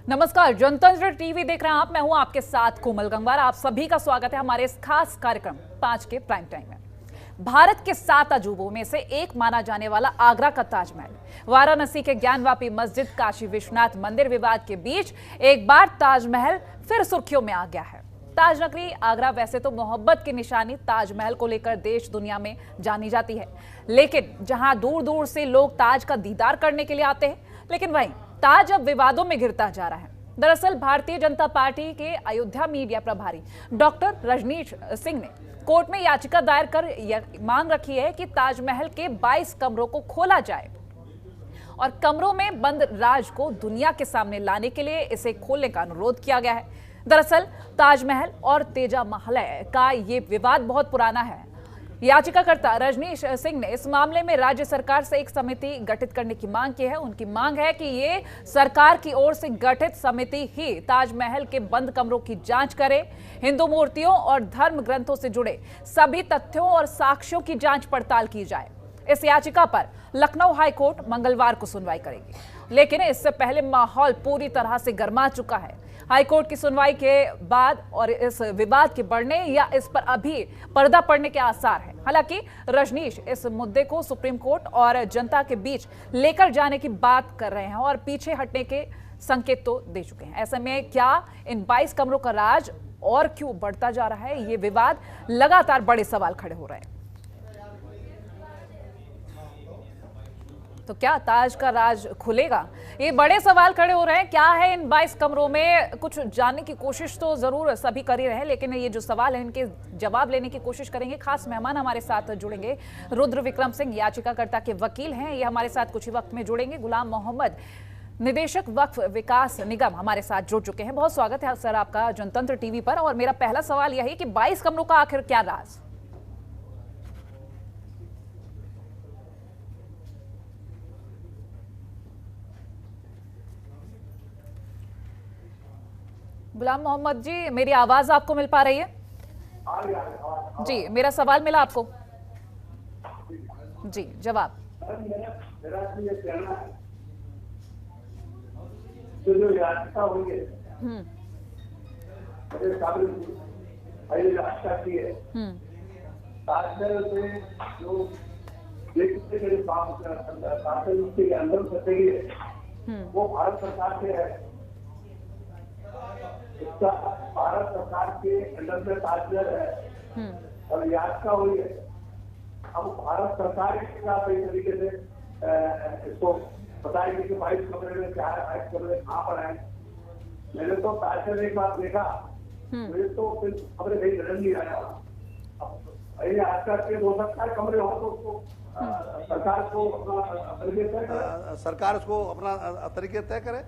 नमस्कार, जनतंत्र टीवी देख रहे हैं आप। मैं हूं आपके साथ कोमल गंगवार। आप सभी का स्वागत है हमारे इस खास कार्यक्रम 5 के प्राइम टाइम में। भारत के 7 अजूबों में से एक माना जाने वाला आगरा का ताजमहल, वाराणसी के ज्ञानवापी मस्जिद, काशी विश्वनाथ मंदिर विवाद के बीच एक बार ताजमहल फिर सुर्खियों में आ गया है। ताज नगरी आगरा वैसे तो मोहब्बत की निशानी ताजमहल को लेकर देश दुनिया में जानी जाती है, लेकिन जहां दूर दूर से लोग ताज का दीदार करने के लिए आते हैं, लेकिन वहीं ताज अब विवादों में घिरता जा रहा है। दरअसल भारतीय जनता पार्टी के अयोध्या मीडिया प्रभारी डॉक्टर रजनीश सिंह ने कोर्ट में याचिका दायर कर मांग रखी है कि ताजमहल के 22 कमरों को खोला जाए और कमरों में बंद राज को दुनिया के सामने लाने के लिए इसे खोलने का अनुरोध किया गया है। दरअसल ताजमहल और तेजा महल का ये विवाद बहुत पुराना है। याचिकाकर्ता रजनीश सिंह ने इस मामले में राज्य सरकार से एक समिति गठित करने की मांग की है। उनकी मांग है कि ये सरकार की ओर से गठित समिति ही ताजमहल के बंद कमरों की जांच करे, हिंदू मूर्तियों और धर्म ग्रंथों से जुड़े सभी तथ्यों और साक्ष्यों की जांच पड़ताल की जाए। इस याचिका पर लखनऊ हाईकोर्ट मंगलवार को सुनवाई करेगी, लेकिन इससे पहले माहौल पूरी तरह से गर्मा चुका है। हाईकोर्ट की सुनवाई के बाद और इस विवाद के बढ़ने या इस पर अभी पर्दा पड़ने के आसार हैं। हालांकि रजनीश इस मुद्दे को सुप्रीम कोर्ट और जनता के बीच लेकर जाने की बात कर रहे हैं और पीछे हटने के संकेत तो दे चुके हैं। ऐसे में क्या इन 22 कमरों का राज और क्यों बढ़ता जा रहा है, ये विवाद लगातार बड़े सवाल खड़े हो रहे हैं। तो क्या ताज का राज खुलेगा, ये बड़े सवाल खड़े हो रहे हैं। क्या है इन 22 कमरों में, कुछ जानने की कोशिश तो जरूर सभी कर ही रहे हैं, लेकिन ये जो सवाल है इनके जवाब लेने की कोशिश करेंगे। खास मेहमान हमारे साथ जुड़ेंगे, रुद्र विक्रम सिंह याचिकाकर्ता के वकील हैं, ये हमारे साथ कुछ ही वक्त में जुड़ेंगे। गुलाम मोहम्मद, निदेशक वक्फ विकास निगम, हमारे साथ जुड़ चुके हैं। बहुत स्वागत है सर आपका जनतंत्र टीवी पर। और मेरा पहला सवाल यही कि 22 कमरों का आखिर क्या राज? गुलाम मोहम्मद जी, मेरी आवाज आपको मिल पा रही है? जी, मेरा सवाल मिला आपको? जी, जवाब। मेरा ये कहना है जो याचिका हुई है, याचिका की है, ताजमहल से जो के अंदर सतही है वो भारत सरकार से है। इसका भारत सरकार के अंडर में ताजमहल है और याचिका हुई है। अब भारत सरकार के साथ इस तरीके से इसको बताएंगे कि 22 कमरे में क्या है, 22 कमरे कहाँ पर है। मैंने तो ताजमहल एक बार देखा, मुझे तो फिर कमरे कहीं नजर नहीं आया। अब याचिका के हो सकता है कमरे हो तो उसको सरकार को अपना तरीके तय करे, सरकार उसको अपना तरीके तय करे।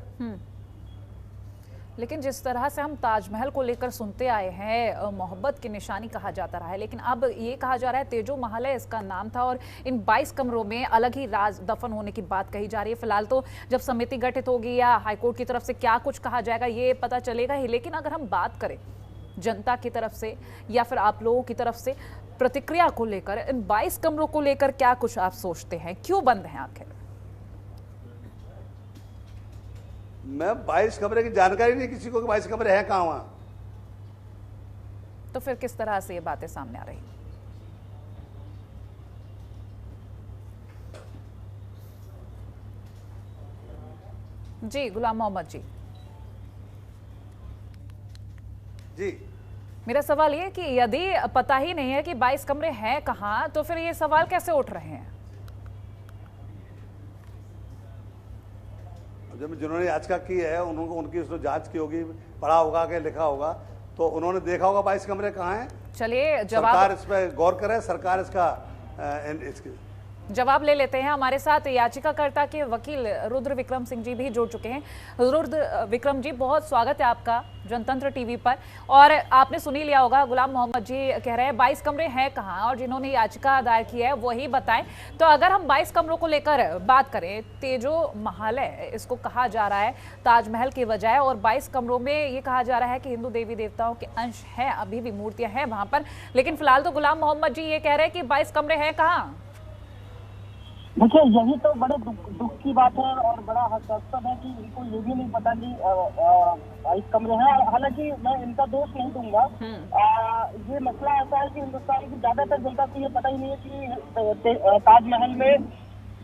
लेकिन जिस तरह से हम ताजमहल को लेकर सुनते आए हैं, मोहब्बत की निशानी कहा जाता रहा है, लेकिन अब ये कहा जा रहा है तेजो महल है इसका नाम था और इन 22 कमरों में अलग ही राज दफन होने की बात कही जा रही है। फिलहाल तो जब समिति गठित होगी या हाईकोर्ट की तरफ से क्या कुछ कहा जाएगा ये पता चलेगा ही। लेकिन अगर हम बात करें जनता की तरफ से या फिर आप लोगों की तरफ से प्रतिक्रिया को लेकर, इन 22 कमरों को लेकर क्या कुछ आप सोचते हैं, क्यों बंद हैं आखिर? मैं 22 कमरे की जानकारी नहीं किसी को कि 22 कमरे हैं कहाँ वहां। तो फिर किस तरह से ये बातें सामने आ रही? जी गुलाम मोहम्मद जी। जी, मेरा सवाल ये कि यदि पता ही नहीं है कि 22 कमरे हैं कहाँ, तो फिर ये सवाल कैसे उठ रहे हैं? जब जिन्होंने याचिका की है उनकी उसने जांच की होगी, पढ़ा होगा कि लिखा होगा, तो उन्होंने देखा होगा 22 कमरे कहाँ हैं। चलिए जवाब, सरकार इस पर गौर करे, सरकार इसका जवाब ले लेते हैं। हमारे साथ याचिकाकर्ता के वकील रुद्र विक्रम सिंह जी भी जुड़ चुके हैं। रुद्र विक्रम जी, बहुत स्वागत है आपका जनतंत्र टीवी पर। और आपने सुन ही लिया होगा, गुलाम मोहम्मद जी कह रहे हैं 22 कमरे हैं कहाँ और जिन्होंने याचिका दायर की है वही बताएं। तो अगर हम 22 कमरों को लेकर बात करें, तेजो महल है इसको कहा जा रहा है ताजमहल की बजाय, और 22 कमरों में ये कहा जा रहा है कि हिंदू देवी देवताओं के अंश हैं, अभी भी मूर्तियां हैं वहां पर। लेकिन फिलहाल तो गुलाम मोहम्मद जी ये कह रहे हैं कि 22 कमरे हैं कहाँ। देखिए, यही तो बड़े दुख की बात है और बड़ा हास्यास्पद है कि इनको ये भी नहीं पता कि 22 कमरे हैं। हालांकि मैं इनका दोष नहीं दूंगा। ये मसला ऐसा है कि हिंदुस्तान की ज्यादातर जनता को ये पता ही नहीं है कि ताजमहल में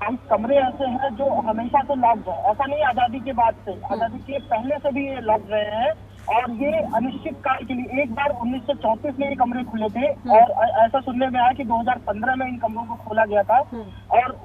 22 कमरे ऐसे हैं जो हमेशा से लॉक्ड है। ऐसा नहीं आजादी के बाद से, आजादी के पहले से भी ये लॉक्ड रहे हैं और ये अनिश्चित काल के लिए। एक बार 1934 में ये कमरे खुले थे और ऐसा सुनने में आया कि 2015 में इन कमरों को खोला गया था और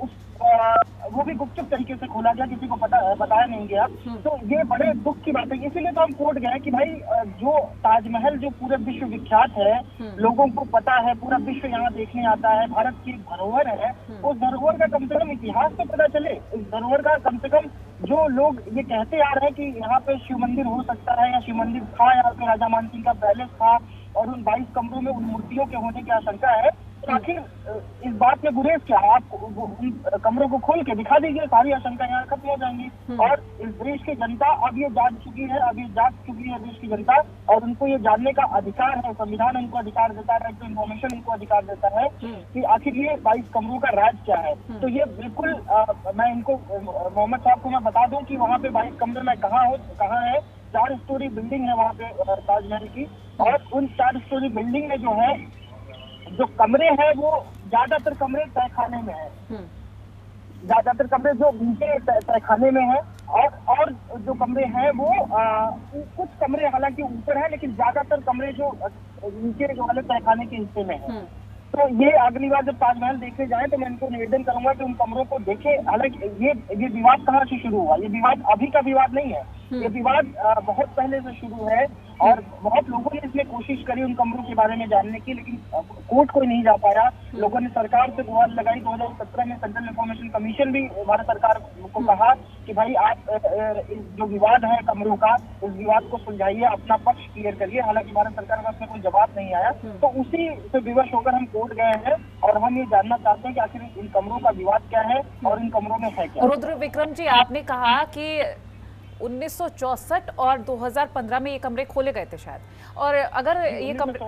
वो भी गुपचुप तरीके से खोला गया, किसी को बताया नहीं गया। तो ये बड़े दुख की बात है। इसीलिए तो हम कोर्ट गए कि भाई जो ताजमहल जो पूरे विश्व विख्यात है, लोगों को पता है, पूरा विश्व यहाँ देखने आता है, भारत की धरोहर है, उस धरोहर का कम से कम इतिहास तो पता चले। इस धरोहर का कम से कम जो लोग ये कहते आ रहे हैं कि यहाँ पे शिव मंदिर हो सकता है या शिव मंदिर था, यहाँ पे राजा मानसिंह का पैलेस था और उन 22 कमरों में उन मूर्तियों के होने की आशंका है, तो आखिर इस बात में गुरेज क्या है? आप उन कमरों को खोल के दिखा दीजिए, सारी आशंका यहाँ खत्म हो जाएंगी। और इस देश की जनता अब ये जाग चुकी है, अब ये जाग चुकी है देश की जनता, और उनको ये जानने का अधिकार है, संविधान उनको अधिकार देता है, राइट टू इन्फॉर्मेशन उनको अधिकार देता है कि आखिर ये 22 कमरों का राज क्या है। तो ये बिल्कुल मैं इनको मोहम्मद साहब को मैं बता दूं कि वहाँ पे 22 कमरे में कहाँ है। 4 स्टोरी बिल्डिंग है वहाँ पे ताजमहल की, और उन 4 स्टोरी बिल्डिंग में जो है जो कमरे हैं वो ज्यादातर कमरे तहखाने में है, ज्यादातर कमरे जो नीचे तहखाने में है, और जो कमरे हैं वो कुछ कमरे हालांकि ऊपर है, लेकिन ज्यादातर कमरे जो नीचे जो वाले तहखाने के हिस्से में है। तो ये अगली बार जब ताजमहल देखने जाए तो मैं इनको निवेदन करूंगा कि उन कमरों को देखें। हालांकि ये विवाद कहाँ से शुरू हुआ? ये विवाद अभी का विवाद नहीं है, ये विवाद बहुत पहले से शुरू है और बहुत लोगों ने इसमें कोशिश करी उन कमरों के बारे में जानने की, लेकिन कोर्ट कोई नहीं जा पाया। लोगों ने सरकार से गुहार लगाई। 2017 में सेंट्रल इंफॉर्मेशन कमीशन भी भारत सरकार को कहा कि भाई आप जो विवाद है कमरों का, इस विवाद को सुलझाइए, अपना पक्ष क्लियर करिए। हालांकि भारत सरकार का उसमें कोई जवाब नहीं आया। तो उसी से विवश होकर हम कोर्ट गए हैं और हम ये जानना चाहते हैं कि आखिर इन कमरों का विवाद क्या है और इन कमरों में है क्या। रुद्र विक्रम जी, आपने कहा कि 1964 और 2015 में ये कमरे खोले गए थे शायद, और अगर ये कमरे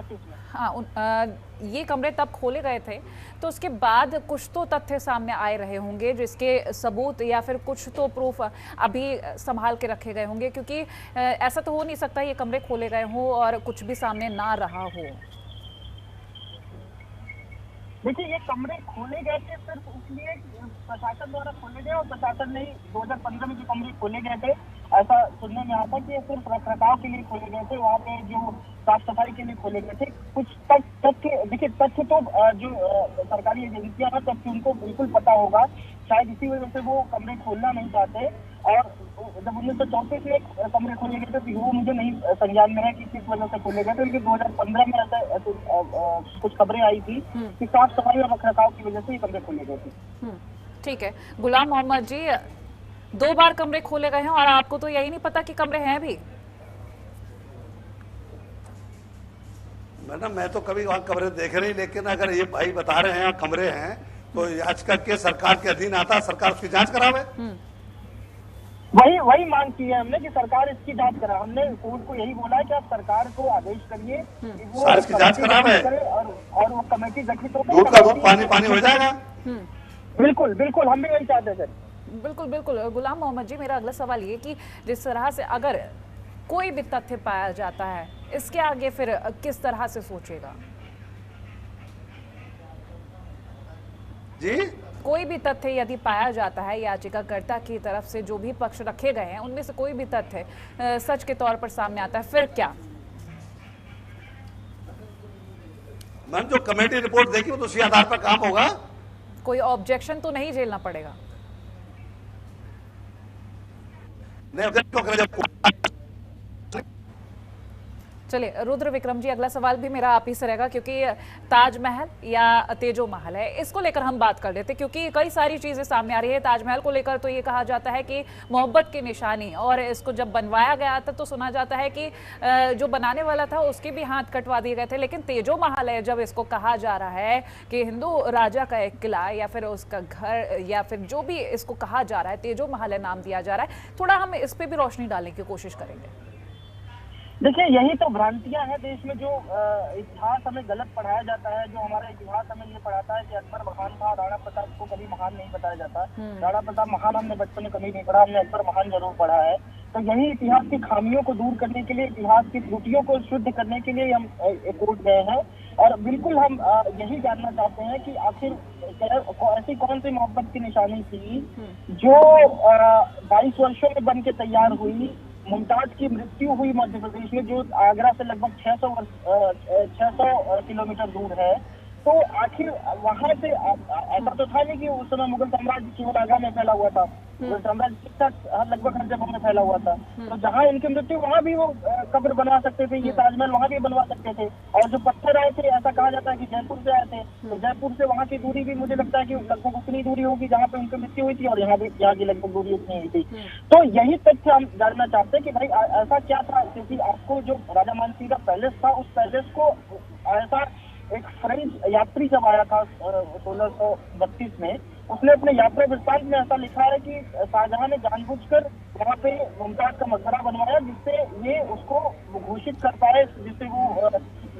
ये कमरे तब खोले गए थे तो उसके बाद कुछ तो तथ्य सामने आए रहे होंगे जिसके सबूत या फिर कुछ तो प्रूफ अभी संभाल के रखे गए होंगे, क्योंकि ऐसा तो हो नहीं सकता ये कमरे खोले गए हों और कुछ भी सामने ना रहा हो। देखिए, ये कमरे खोले गए थे सिर्फ इसलिए प्रशासन द्वारा खोले गए, और प्रशासन ने 2015 में जो कमरे खोले गए थे ऐसा सुनने में आता कि ये सिर्फ रखरखाव के लिए खोले गए थे। वहाँ पे जो साफ सफाई के लिए खोले गए थे। कुछ तथ्य देखिए, तथ्य तो जो सरकारी एजेंसियां हैं तथ्य उनको बिल्कुल पता होगा, शायद इसी वजह से वो कमरे खोलना नहीं चाहते। और जब 1934 में कमरे खोले गए थे तो वो मुझे नहीं संज्ञान में है कि किस वजह से खोले गए थे, लेकिन 2015 में ऐसे कुछ खबरें आई थी कि साफ सफाई और रखरखाव की वजह से ये कमरे खोले गए थे। ठीक है गुलाम मोहम्मद जी, 2 बार कमरे खोले गए हैं और आपको तो यही नहीं पता कि कमरे हैं भी? मैडम, मैं तो कभी वहाँ कमरे देखे नहीं, लेकिन अगर ये भाई बता रहे हैं कमरे हैं तो याचिका के सरकार के अधीन आता, सरकार उसकी जांच करावे। वही मांग की है हमने कि सरकार इसकी जांच करा। हमने कोर्ट को यही बोला है कि आप सरकार को आदेश करिए कि वो इसकी जांच करावे और वो कमेटी गठित हो। दूध का दूध पानी पानी हो जाएगा। बिल्कुल बिल्कुल, हम भी यही चाहते हैं सर। बिल्कुल गुलाम मोहम्मद जी, मेरा अगला सवाल ये कि जिस तरह से अगर कोई भी तथ्य पाया जाता है, इसके आगे फिर किस तरह से सोचेगा जी? कोई भी तथ्य यदि पाया जाता है याचिकाकर्ता की तरफ से, जो भी पक्ष रखे गए हैं उनमें से कोई भी तथ्य सच के तौर पर सामने आता है, फिर क्या? मैम, जो कमेटी रिपोर्ट देखी वो तो उसी आधार पर काम होगा। कोई ऑब्जेक्शन तो नहीं झेलना पड़ेगा? नहीं, ऑब्जेक्ट तो करें जब। चलिए रुद्र विक्रम जी, अगला सवाल भी मेरा आप ही से रहेगा, क्योंकि ताजमहल या तेजो महल है, इसको लेकर हम बात कर लेते, क्योंकि कई सारी चीजें सामने आ रही है। ताजमहल को लेकर तो ये कहा जाता है कि मोहब्बत की निशानी, और इसको जब बनवाया गया था तो सुना जाता है कि जो बनाने वाला था उसके भी हाथ कटवा दिए गए थे। लेकिन तेजो महल है, जब इसको कहा जा रहा है कि हिंदू राजा का एक किला या फिर उसका घर या फिर जो भी इसको कहा जा रहा है, तेजो महल है नाम दिया जा रहा है, थोड़ा हम इस पर भी रोशनी डालने की कोशिश करेंगे। देखिए, यही तो भ्रांतियां हैं देश में, जो इतिहास हमें गलत पढ़ाया जाता है। जो हमारा इतिहास हमें ये पढ़ाता है कि अकबर महान था, राणा प्रताप को कभी महान नहीं बताया जाता। राणा प्रताप महान हमने बचपन में कभी नहीं पढ़ा, हमने अकबर महान जरूर पढ़ा है। तो यही इतिहास की खामियों को दूर करने के लिए, इतिहास की त्रुटियों को शुद्ध करने के लिए हम कोर्ट गए हैं। और बिल्कुल हम यही जानना चाहते हैं कि आखिर ऐसी कौन सी मोहब्बत की निशानी थी जो 22 वर्षों में बन के तैयार हुई। मुमताज की मृत्यु हुई मध्य प्रदेश में, जो आगरा से लगभग 600 किलोमीटर दूर है। तो आखिर वहां से ऐसा तो था नहीं कि उस समय मुगल साम्राज्य केवल आगरा में फैला हुआ था, मुगल साम्राज्य लगभग हर जगह में फैला हुआ था। तो जहाँ इनकी मृत्यु वहाँ भी वो कब्र बनवा सकते थे, ये ताजमहल वहाँ भी बनवा सकते थे। और जो पत्थर आए थे, ऐसा कहा जाता है कि जयपुर से आए थे, तो जयपुर से वहाँ की दूरी भी मुझे लगता है कि लगभग उतनी दूरी होगी जहाँ पे उनकी मृत्यु हुई थी, और यहाँ की लगभग दूरी उतनी हुई थी। तो यही तथ्य हम जानना चाहते हैं कि भाई ऐसा क्या था, क्योंकि आपको जो राजा मानसिंह का पैलेस था, उस पैलेस को ऐसा एक फ्रेंच यात्री जब आया था 1632 में, उसने अपने यात्रा वृत्तांत में ऐसा लिखा है कि शाहजहां ने जानबूझकर वहाँ पे मुमताज का मकबरा बनवाया, जिससे ये उसको घोषित कर पाए, जिससे वो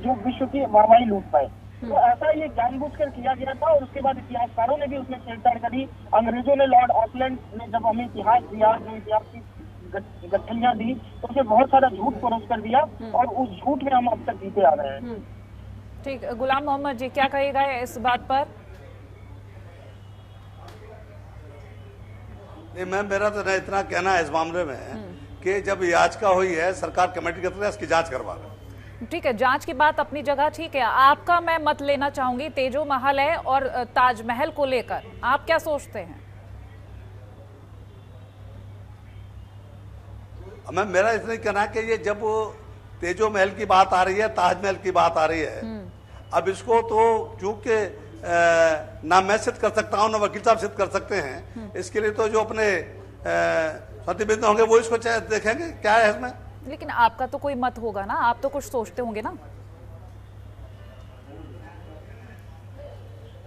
जो विश्व की वाहवाही लूट पाए। तो ऐसा ये जानबूझकर किया गया था। और उसके बाद इतिहासकारों ने भी उसमें छेड़छाड़ करी। अंग्रेजों ने, लॉर्ड ऑकलैंड ने जब हमें इतिहास दिया, जो इतिहास की गठनियां दी, तो उसे बहुत सारा झूठ परोस कर दिया, और उस झूठ में हम अब तक जीते आ रहे हैं। ठीक, गुलाम मोहम्मद जी क्या कहेगा इस बात पर? नहीं मैम, मेरा तो नहीं इतना कहना है इस मामले में कि जब याचिका हुई है, सरकार कमेटी के तरफ इसकी जांच करवा रहे। ठीक है, जांच की बात अपनी जगह ठीक है। आपका मैं मत लेना चाहूंगी तेजो महल है और ताजमहल को लेकर आप क्या सोचते हैं? मैम मेरा इसलिए कहना है कि ये जब तेजो महल की बात आ रही है, ताजमहल की बात आ रही है, अब इसको तो चूंकि ना मैं सिद्ध कर सकता हूँ, ना वकील साहब सिद्ध कर सकते हैं। इसके लिए तो जो अपने प्रतिबिंब होंगे वो इसको देखेंगे क्या है इसमें। लेकिन आपका तो कोई मत होगा ना, आप तो कुछ सोचते होंगे ना।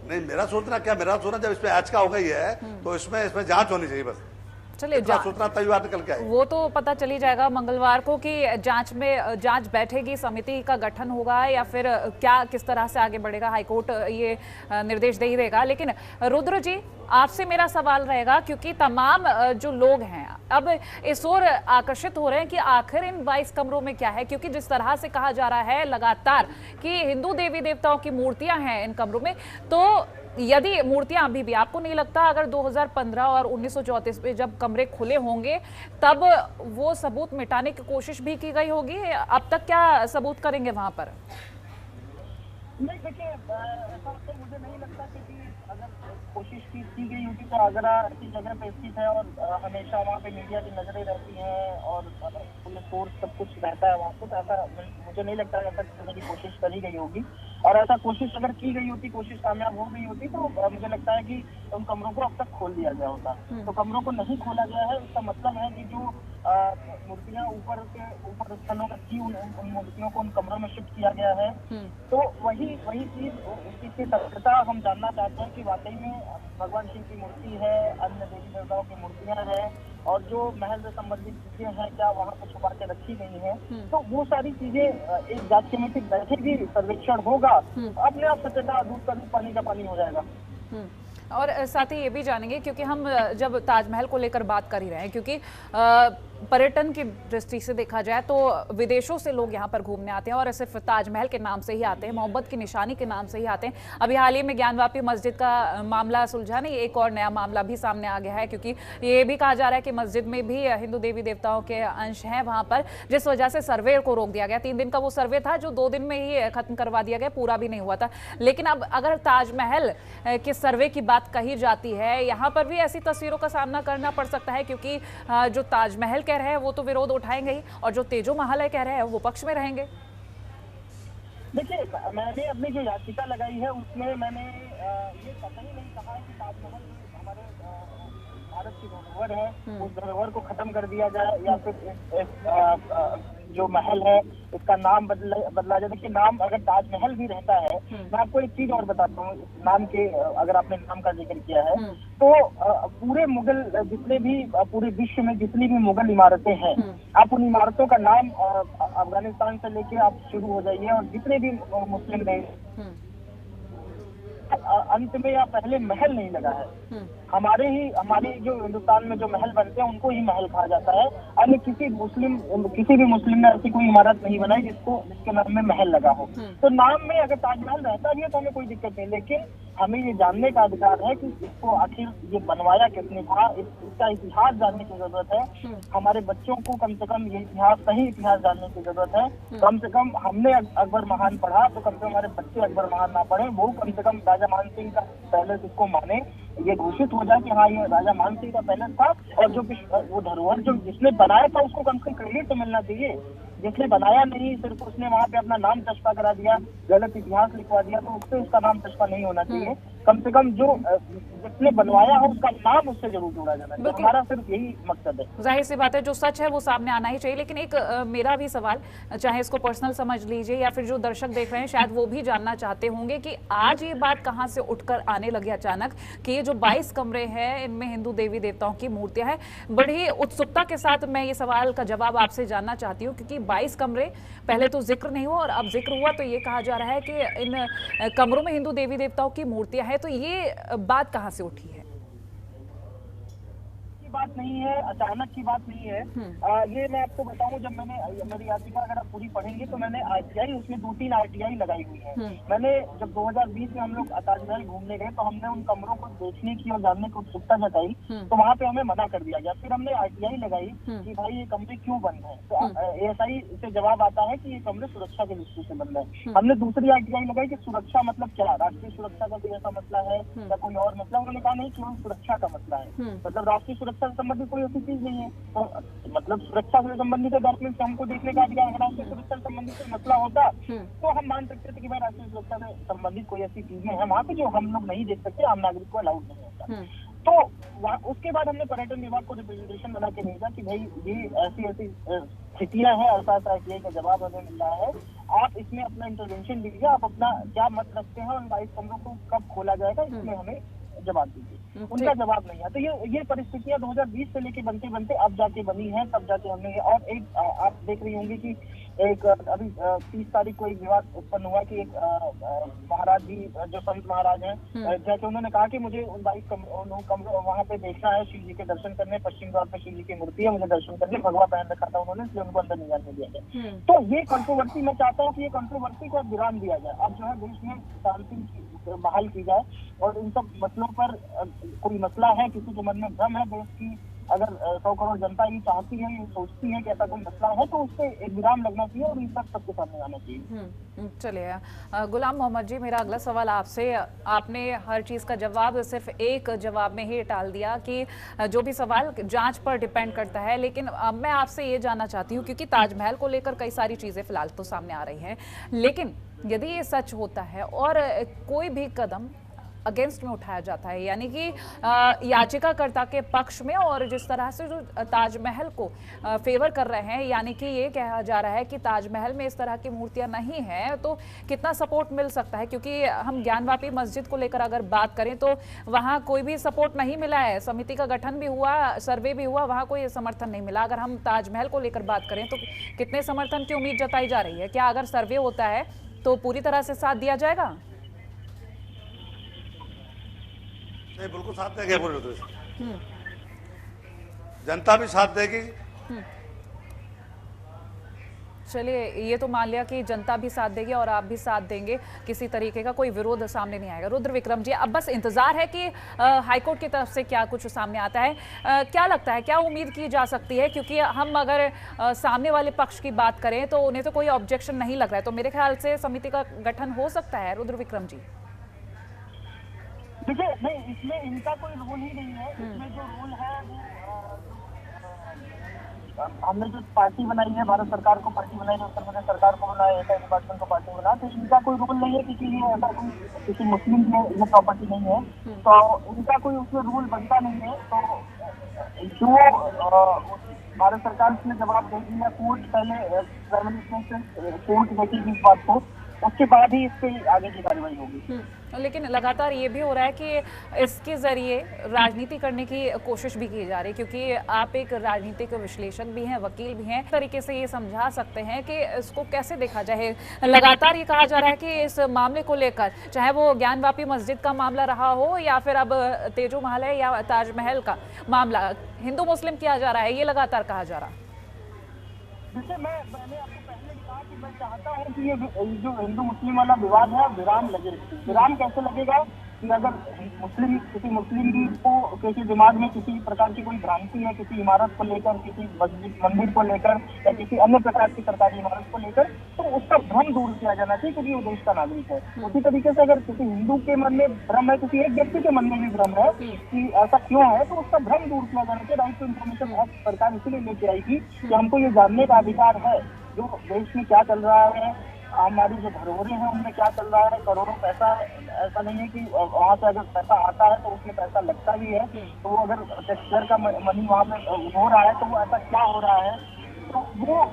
नहीं मेरा सोचना क्या, मेरा सोचना जब इसमें याचिका हो गई है तो इसमें जांच होनी चाहिए बस। चलिए, सोचना तैयार निकल के आएगी, वो तो पता चली जाएगा मंगलवार को कि जांच बैठेगी, समिति का गठन होगा या फिर क्या किस तरह से आगे बढ़ेगा। हाईकोर्ट ये निर्देश दे ही देगा। लेकिन रुद्र जी, आपसे मेरा सवाल रहेगा, क्योंकि तमाम जो लोग हैं अब इस ओर आकर्षित हो रहे हैं कि आखिर इन 22 कमरों में क्या है, क्योंकि जिस तरह से कहा जा रहा है लगातार कि हिंदू देवी देवताओं की मूर्तियां हैं इन कमरों में, तो यदि मूर्तियां अभी भी, आपको नहीं लगता अगर 2015 और 1934 में जब कमरे खुले होंगे तब वो सबूत मिटाने की कोशिश भी की गई होगी? अब तक क्या सबूत करेंगे वहां पर? नहीं, देखिए, ऐसा तो मुझे नहीं लगता, क्योंकि अगर कोशिश की गई होती तो आगरा ऐसी जगह पे स्थित है और हमेशा वहाँ पे मीडिया की नजरें रहती हैं और पुलिस फोर्स सब कुछ रहता है वहाँ पे, तो ऐसा मुझे नहीं लगता ऐसा करने की कोशिश करी गई होगी। और ऐसा कोशिश अगर की गई होती, कोशिश कामयाब हो गई होती, तो मुझे लगता है कि उन कमरों को अब तक खोल दिया गया होता। तो कमरों को नहीं खोला गया है, इसका मतलब है कि जो मूर्तियां ऊपर स्थलों में थी, उन मूर्तियों को उन कमरों में शिफ्ट किया गया है। तो वही चीज, उसकी सत्यता हम जानना चाहते हैं कि वाकई में भगवान शिव की मूर्ति है, अन्य देवी देवताओं की मूर्तियां हैं, और जो महल से संबंधित चीजें हैं क्या वहाँ पे छुपा के रखी गई हैं। तो वो सारी चीजें एक जांच कमेटी बैठेगी, सर्वेक्षण होगा, अपने आप सत्यता दूध का दूध पानी का पानी हो जाएगा। और साथ ही ये भी जानेंगे, क्योंकि हम जब ताजमहल को लेकर बात कर ही रहे हैं, क्योंकि पर्यटन की दृष्टि से देखा जाए तो विदेशों से लोग यहाँ पर घूमने आते हैं और सिर्फ ताजमहल के नाम से ही आते हैं, मोहब्बत की निशानी के नाम से ही आते हैं। अभी हाल ही में ज्ञानवापी मस्जिद का मामला सुलझा नहीं, एक और नया मामला भी सामने आ गया है, क्योंकि ये भी कहा जा रहा है कि मस्जिद में भी हिंदू देवी देवताओं के अंश हैं वहाँ पर, जिस वजह से सर्वे को रोक दिया गया। 3 दिन का वो सर्वे था जो 2 दिन में ही खत्म करवा दिया गया, पूरा भी नहीं हुआ था। लेकिन अब अगर ताजमहल के सर्वे की बात कही जाती है, यहाँ पर भी ऐसी तस्वीरों का सामना करना पड़ सकता है, क्योंकि जो ताजमहल कह रहे हैं वो तो विरोध उठाएंगे ही, और जो तेजो महल है कह रहे हैं वो पक्ष में रहेंगे। देखिए, मैंने अपनी जो याचिका लगाई है उसमें मैंने ये कतई नहीं कहा है कि ताजमहल हमारे भारत की धरोहर है, उस धरोहर को खत्म कर दिया जाए, या फिर जो महल है इसका नाम बदला जाए। देखिए नाम अगर ताजमहल भी रहता है, मैं आपको एक चीज और बताता हूँ नाम के, अगर आपने नाम का जिक्र किया है तो पूरे मुगल जितने भी पूरे विश्व में जितनी भी मुगल इमारतें हैं, आप उन इमारतों का नाम अफगानिस्तान से लेके आप शुरू हो जाइए और जितने भी मुस्लिम देश अंत में या पहले महल नहीं लगा है। हमारे जो हिंदुस्तान में जो महल बनते हैं उनको ही महल कहा जाता है। अन्य किसी भी मुस्लिम ने ऐसी कोई इमारत नहीं बनाई जिसके नाम में महल लगा हो। तो नाम में अगर ताजमहल रहता भी है तो हमें कोई दिक्कत नहीं, लेकिन हमें ये जानने का अधिकार है कि इसको आखिर ये बनवाया किसने था, इसका इतिहास जानने की जरूरत है। हमारे बच्चों को कम से कम ये इतिहास, सही इतिहास जानने की जरूरत है। कम से कम हमने अकबर महान पढ़ा तो कम से कम हमारे बच्चे अकबर महान ना पढ़े, वो कम से कम राजा मान सिंह का पैलेस इसको माने, ये घोषित हो जाए कि हाँ ये राजा मान सिंह का पैलेस था। और जो वो धरोहर जो जिसने बनाया था उसको कम से कम क्रेडिट तो मिलना चाहिए। जिसने बनाया नहीं, सिर्फ उसने वहाँ पे अपना नाम चस्पा करा दिया, गलत इतिहास लिखवा दिया, तो उससे उसका नाम चस्पा नहीं होना चाहिए। कम से कम जो जिसने बनवाया हो उसका नाम उससे जरूर जोड़ा जाना चाहिए। हमारा सिर्फ यही मकसद है। जाहिर सी बात है, जो सच है वो सामने आना ही चाहिए। लेकिन एक मेरा भी सवाल, चाहे इसको पर्सनल समझ लीजिए या फिर जो दर्शक देख रहे हैं शायद वो भी जानना चाहते होंगे कि आज ये बात कहाँ से उठकर आने लगी अचानक कि ये जो 22 कमरे हैं इनमें हिंदू देवी देवताओं की मूर्तियां हैं। बड़ी उत्सुकता के साथ मैं ये सवाल का जवाब आपसे जानना चाहती हूँ, क्योंकि 22 कमरे पहले तो जिक्र नहीं हुआ और अब जिक्र हुआ तो ये कहा जा रहा है कि इन कमरों में हिंदू देवी देवताओं की मूर्तियां हैं। तो ये बात कहाँ से उठी है? बात नहीं है, अचानक की बात नहीं है। ये मैं आपको बताऊं, जब मैंने मेरी याचिका अगर आप पूरी पढ़ेंगे तो मैंने आरटीआई, उसमें 2-3 आरटीआई लगाई हुई है। मैंने जब 2020 में हम लोग ताजमहल घूमने गए तो हमने उन कमरों को देखने की और जानने की उत्सुकता जताई, तो वहाँ पे हमें मना कर दिया गया। फिर हमने आरटीआई लगाई कि भाई ये कमरे क्यों बंद है, तो एएसआई से जवाब आता है कि ये कमरे सुरक्षा की दृष्टि से बंद है। हमने दूसरी आरटीआई लगाई कि सुरक्षा मतलब क्या, राष्ट्रीय सुरक्षा का कोई ऐसा मसला है या कोई और मसला। उन्होंने कहा नहीं, केवल सुरक्षा का मसला है, मतलब राष्ट्रीय सुरक्षा से संबंधित कोई ऐसी चीज नहीं है। तो मतलब सुरक्षा से संबंधित डॉक्यूमेंट हमको देखने का अधिकार है। राष्ट्रीय सुरक्षा से संबंधित कोई मसला होता तो हम मान सकते थे कि भाई राष्ट्रीय सुरक्षा से संबंधित कोई ऐसी चीजें हैं वहाँ पे जो हम लोग नहीं देख सकते, आम नागरिक को अलाउड नहीं होता। तो उसके बाद हमने पर्यटन विभाग को रिप्रेजेंटेशन बना के भेजा कि भाई ये ऐसी स्थितियां हैं, ऐसा आरटीआई का जवाब हमें मिल रहा है, आप इसमें अपना इंटरवेंशन दीजिए, आप अपना क्या मत रखते हैं उन 22 कमरों को कब खोला जाएगा इसमें हमें जवाब दीजिए। उनका जवाब नहीं है। तो ये परिस्थितियां 2020 से लेके बनते बनते अब जाके बनी है, तब जाके हमने। और एक आप देख रही होंगी कि एक अभी 30 तारीख को एक विवाद उत्पन्न हुआ कि एक महाराज जी जो संत महाराज हैं, जैसे उन्होंने कहा कि मुझे उन 22 कमरों वहाँ पे देखना है, शिव जी के दर्शन करने, पश्चिम द्वार पे शिव जी की मूर्ति है, मुझे दर्शन करने, भगवा पहन रखा था उन्होंने, इसलिए उनको अंदर नहीं जाने दिया गया। तो ये कंट्रोवर्सी, मैं चाहता हूँ कि ये कंट्रोवर्सी को विराम दिया जाए। अब जो है देश में शांति बहाल की जाए और इन सब मसलों पर कोई मसला है, किसी के मन में भ्रम है देश की, अगर 100 करोड़ जनता ये चाहती है, ये सोचती है कि ऐसा कोई मसला है तो उससे एक विराम लगना चाहिए और ये सब सबके सामने आना चाहिए। चलिए गुलाम मोहम्मद जी, मेरा अगला सवाल आपसे, आपने हर चीज़ का जवाब सिर्फ एक जवाब में ही टाल दिया कि जो भी सवाल जांच पर डिपेंड करता है, लेकिन मैं आपसे ये जानना चाहती हूँ क्योंकि ताजमहल को लेकर कई सारी चीज़ें फिलहाल तो सामने आ रही हैं, लेकिन यदि ये सच होता है और कोई भी कदम अगेंस्ट में उठाया जाता है, यानी कि याचिकाकर्ता के पक्ष में, और जिस तरह से जो ताजमहल को फेवर कर रहे हैं, यानी कि ये कहा जा रहा है कि ताजमहल में इस तरह की मूर्तियां नहीं हैं, तो कितना सपोर्ट मिल सकता है? क्योंकि हम ज्ञानवापी मस्जिद को लेकर अगर बात करें तो वहाँ कोई भी सपोर्ट नहीं मिला है, समिति का गठन भी हुआ, सर्वे भी हुआ, वहाँ कोई समर्थन नहीं मिला। अगर हम ताजमहल को लेकर बात करें तो कितने समर्थन की उम्मीद जताई जा रही है? क्या अगर सर्वे होता है तो पूरी तरह से साथ दिया जाएगा? नहीं, बिल्कुल साथ देंगे, पूरी तरह से जनता भी साथ देगी। चलिए, ये तो मान लिया कि जनता भी साथ देगी और आप भी साथ देंगे, किसी तरीके का कोई विरोध सामने नहीं आएगा। रुद्र विक्रम जी, अब बस इंतजार है कि हाईकोर्ट की तरफ से क्या कुछ सामने आता है। क्या लगता है, क्या उम्मीद की जा सकती है? क्योंकि हम अगर सामने वाले पक्ष की बात करें तो उन्हें तो कोई ऑब्जेक्शन नहीं लग रहा है, तो मेरे ख्याल से समिति का गठन हो सकता है। रुद्र विक्रम जी, देखिए, नहीं, इसमें इनका कोई रोल ही नहीं है। इसमें जो रोल है वो हमने जो पार्टी बनाई है, भारत सरकार को पार्टी बनाई है, उत्तर प्रदेश सरकार को बनाया, एसआई डिपार्टमेंट को पार्टी बनाया, तो इनका कोई रोल नहीं है क्योंकि ये ऐसा कोई किसी मुस्लिम की ये प्रॉपर्टी नहीं है, तो इनका कोई उसमें रोल बनता नहीं है। तो जो भारत सरकार इसमें जवाब देगी या कोर्ट पहले प्राइम मिनिस्टर से कोर्ट देखेगी इस बात को, उसके बाद ही इस पे आगे की कार्रवाई होगी। लेकिन लगातार ये भी हो रहा है कि इसके जरिए राजनीति करने की कोशिश भी की जा रही है, क्योंकि आप एक राजनीतिक विश्लेषक भी हैं, वकील भी हैं, इस तरीके से ये समझा सकते हैं कि इसको कैसे देखा जाए। लगातार ये कहा जा रहा है कि इस मामले को लेकर, चाहे वो ज्ञानवापी मस्जिद का मामला रहा हो या फिर अब तेजो महल है या ताजमहल का मामला, हिंदू मुस्लिम किया जा रहा है, ये लगातार कहा जा रहा है। देखिए, मैंने आपको पहले कहा कि मैं चाहता हूँ कि ये जो हिंदू मुस्लिम वाला विवाद है विराम लगे। विराम कैसे लगेगा कि अगर किसी मुस्लिम भी को किसी दिमाग में किसी प्रकार की कोई भ्रांति है किसी इमारत को लेकर, किसी मस्जिद मंदिर को लेकर या किसी अन्य प्रकार की सरकारी इमारत को लेकर, तो उसका भ्रम दूर किया जाना चाहिए, क्योंकि वो देश का नागरिक है। उसी तरीके से अगर किसी हिंदू के मन में भ्रम है, किसी एक व्यक्ति के मन में भी भ्रम है कि ऐसा क्यों है, तो उसका भ्रम दूर किया जाना चाहिए। राइट टू इन्फॉर्मेशन एक्ट सरकार इसीलिए लेके आई थी कि हमको ये जानने का अधिकार है जो देश में क्या चल रहा है, हमारी जो धरोहरें हैं उनमें क्या चल रहा है। करोड़ों पैसा, ऐसा नहीं है कि वहाँ से अगर पैसा आता है तो उसमें पैसा लगता भी है, तो वो अगर टैक्सपेयर का मनी वहाँ पे हो रहा है तो वो ऐसा क्या हो रहा है, तो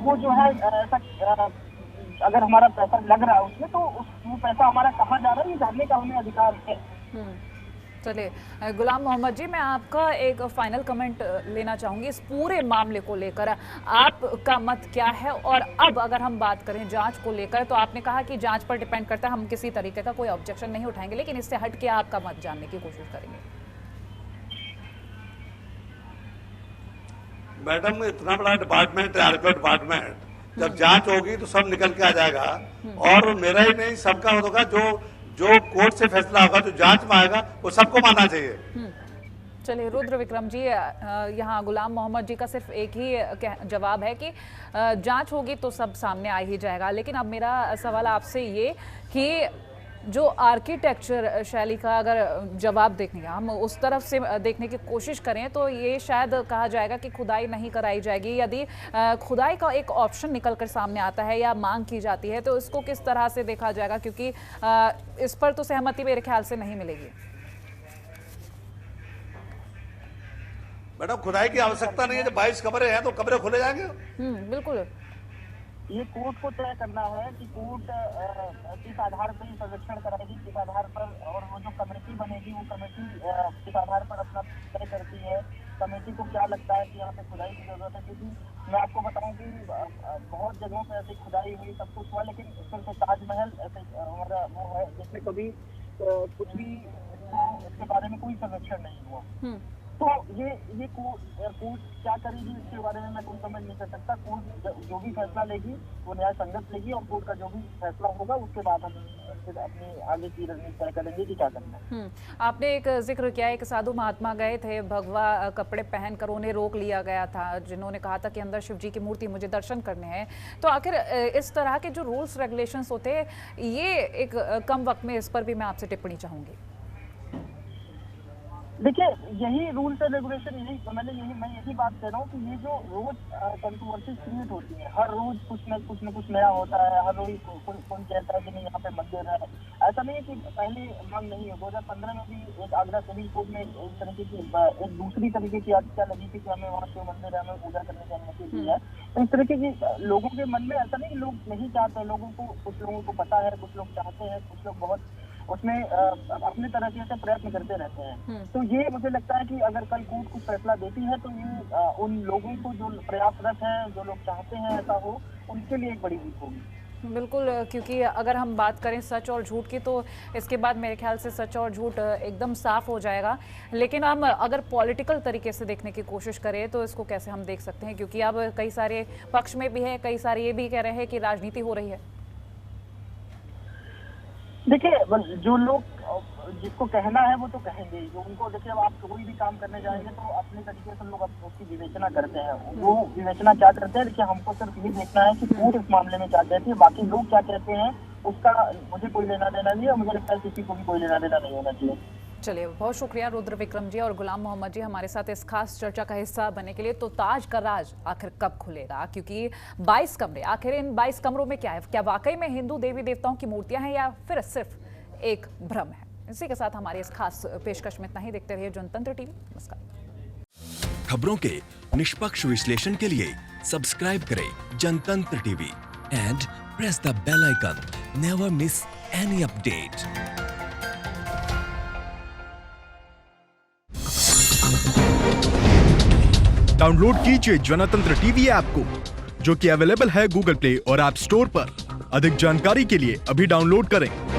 वो जो है ऐसा अगर हमारा पैसा लग रहा है उसमें, तो वो पैसा हमारा कहाँ जा रहा है ये जानने का हमें अधिकार है। चलिए गुलाम मोहम्मद जी, मैं आपका एक फाइनल कमेंट लेना चाहूंगी इस पूरे मामले को लेकर। आपका मत क्या है? और अब अगर हम बात करें जांच को लेकर, तो आपने कहा कि जांच पर डिपेंड करता है, हम किसी तरीके का कोई ऑब्जेक्शन नहीं उठाएंगे, लेकिन इससे हट के आपका मत जानने की कोशिश करेंगे। मैडम, इतना बड़ा डिपार्टमेंट है आरपीएफ डिपार्टमेंट, जब जांच होगी तो सब निकल के आ जाएगा। और मेरा ही नहीं, सबका होगा, जो कोर्ट से फैसला होगा, जो जांच में आएगा, वो सबको मानना चाहिए। चलिए रुद्र विक्रम जी, यहाँ गुलाम मोहम्मद जी का सिर्फ एक ही जवाब है कि जांच होगी तो सब सामने आ ही जाएगा। लेकिन अब मेरा सवाल आपसे ये कि जो आर्किटेक्चर शैली का अगर जवाब देखेंगे, हम उस तरफ से देखने की कोशिश करें, तो ये शायद कहा जाएगा कि खुदाई नहीं कराई जाएगी। यदि खुदाई का एक ऑप्शन निकल कर सामने आता है या मांग की जाती है, तो इसको किस तरह से देखा जाएगा? क्योंकि इस पर तो सहमति मेरे ख्याल से नहीं मिलेगी। मैडम, खुदाई की आवश्यकता नहीं है, जब 22 कमरे हैं तो कमरे खोले जाएंगे। बिल्कुल, ये कोर्ट को तय करना है कि कोर्ट किस आधार पर सर्वेक्षण कराएगी, किस आधार पर, और वो जो कमेटी बनेगी वो कमेटी किस आधार पर अपना तय करती है। कमेटी को क्या लगता है कि यहाँ पे खुदाई की जरूरत है, क्योंकि मैं आपको बताऊं कि बहुत जगहों पे ऐसी खुदाई हुई, सब कुछ हुआ, लेकिन सिर्फ ताजमहल ऐसे हमारा वो है जिसमें कभी कुछ भी इसके बारे में कोई सर्वेक्षण नहीं हुआ। तो ये कोर्ट क्या करेगी इसके बारे में मैं कुछ समझ नहीं कर सकता। कोर्ट जो भी फैसला लेगी वो न्याय संगत लेगी, और कोर्ट का जो भी फैसला होगा उसके बाद हम फिर अपनी आगे की रणनीति तय करेंगे कि क्या करना है। आपने एक जिक्र किया, एक साधु महात्मा गए थे, भगवा कपड़े पहनकर उन्हें रोक लिया गया था, जिन्होंने कहा था कि अंदर शिव जी की मूर्ति, मुझे दर्शन करने हैं। तो आखिर इस तरह के जो रूल्स रेगुलेशंस होते हैं, ये एक कम वक्त में, इस पर भी मैं आपसे टिप्पणी चाहूंगी। देखिए, यही रूल्स एंड रेगुलेशन, मैं यही बात कह रहा हूँ कि ये जो रोज कंट्रोवर्सी क्रिएट होती है, हर रोज कुछ न कुछ नया होता है, हर रोज कौन कहता है कि नहीं यहाँ पे मंदिर है। ऐसा नहीं है कि पहले मांग नहीं है। 2015 में भी एक आगरा सिविल कोर्ट में एक तरीके की एक दूसरी तरीके की याचिका लगी थी कि हमें वहाँ शिव मंदिर है, हमें पूजा करने की अनुमति दी है। तो इस तरीके की लोगों के मन में, ऐसा नहीं लोग नहीं चाहते, लोगों को, कुछ लोगों को पता है, कुछ लोग चाहते हैं, कुछ लोग बहुत उसमें अपने तरीके से प्रयत्न करते रहते हैं। तो ये मुझे लगता है कि अगर कल कोर्ट कुछ फैसला देती है तो ये उन लोगों को जो प्रयासरत है, जो लोग चाहते हैं ऐसा हो, उनके लिए एक बड़ी जीत होगी। बिल्कुल, क्योंकि अगर हम बात करें सच और झूठ की, तो इसके बाद मेरे ख्याल से सच और झूठ एकदम साफ हो जाएगा। लेकिन हम अगर पॉलिटिकल तरीके से देखने की कोशिश करें तो इसको कैसे हम देख सकते हैं? क्योंकि अब कई सारे पक्ष में भी है, कई सारे ये भी कह रहे हैं कि राजनीति हो रही है। देखिए, जो लोग जिसको कहना है वो तो कहेंगे, जो उनको, देखिए अब आप कोई भी काम करने जाएंगे तो अपने तरीके से लोग उसकी विवेचना करते हैं। वो विवेचना क्या करते हैं, देखिए हमको सिर्फ ये देखना है कि कोर्ट इस मामले में क्या कहती है, बाकी लोग क्या कहते हैं उसका मुझे कोई लेना देना नहीं है, मुझे लगता है किसी को भी कोई लेना देना नहीं होना चाहिए। चलिए, बहुत शुक्रिया रुद्र विक्रम जी और गुलाम मोहम्मद जी हमारे साथ इस खास चर्चा का हिस्सा बनने के लिए। तो ताज का राज आखिर कब खुलेगा? क्योंकि 22 कमरे, आखिर इन 22 कमरों में क्या है? क्या वाकई में हिंदू देवी देवताओं की मूर्तियां हैं या फिर सिर्फ एक भ्रम है? इसी के साथ हमारे इस खास पेशकश में इतना ही। देखते रहिए जनतंत्र टीवी। नमस्कार। खबरों के निष्पक्ष विश्लेषण के लिए सब्सक्राइब करें Jantantra TV and press the bell icon. Never miss any update. Download कीजिए जनतंत्र टीवी ऐप को, जो कि अवेलेबल है गूगल प्ले और ऐप स्टोर पर। अधिक जानकारी के लिए अभी डाउनलोड करें।